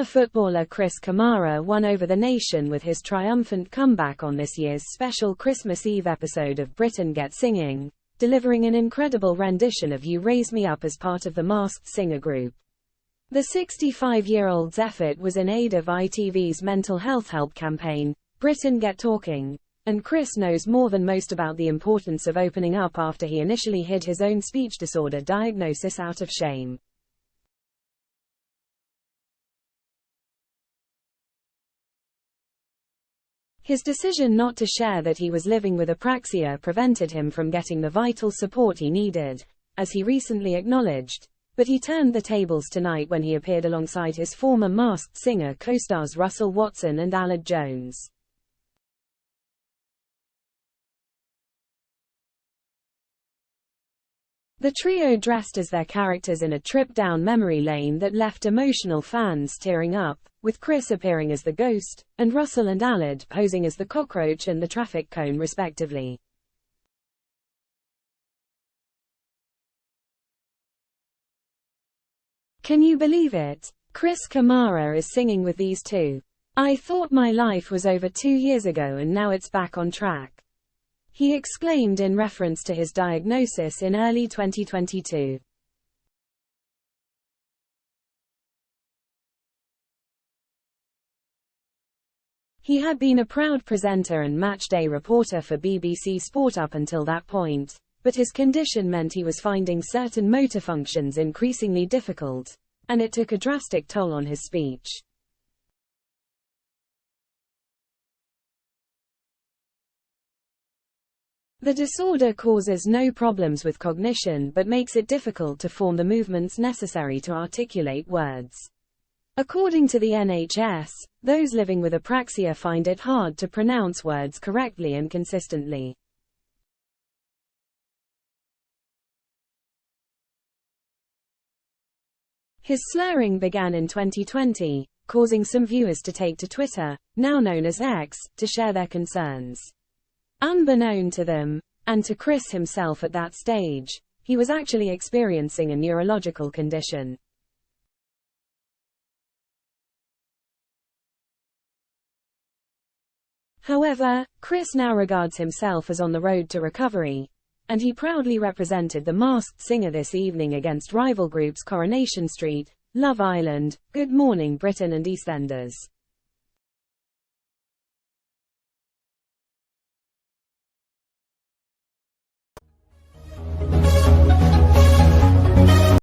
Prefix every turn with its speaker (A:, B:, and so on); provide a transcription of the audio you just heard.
A: Former footballer Chris Kamara won over the nation with his triumphant comeback on this year's special Christmas Eve episode of Britain Get Singing, delivering an incredible rendition of You Raise Me Up as part of the Masked Singer group. The 65-year-old's effort was in aid of ITV's mental health help campaign, Britain Get Talking, and Chris knows more than most about the importance of opening up after he initially hid his own speech disorder diagnosis out of shame. His decision not to share that he was living with apraxia prevented him from getting the vital support he needed, as he recently acknowledged, but he turned the tables tonight when he appeared alongside his former Masked Singer co-stars Russell Watson and Aled Jones. The trio dressed as their characters in a trip down memory lane that left emotional fans tearing up, with Chris appearing as the ghost, and Russell and Aled posing as the cockroach and the traffic cone respectively. Can you believe it? Chris Kamara is singing with these two. I thought my life was over 2 years ago and now it's back on track, he exclaimed in reference to his diagnosis in early 2022. He had been a proud presenter and matchday reporter for BBC Sport up until that point, but his condition meant he was finding certain motor functions increasingly difficult, and it took a drastic toll on his speech. The disorder causes no problems with cognition but makes it difficult to form the movements necessary to articulate words. According to the NHS, those living with apraxia find it hard to pronounce words correctly and consistently. His slurring began in 2020, causing some viewers to take to Twitter, now known as X, to share their concerns. Unbeknown to them, and to Chris himself at that stage, he was actually experiencing a neurological condition. However, Chris now regards himself as on the road to recovery, and he proudly represented the Masked Singer this evening against rival groups Coronation Street, Love Island, Good Morning Britain and EastEnders.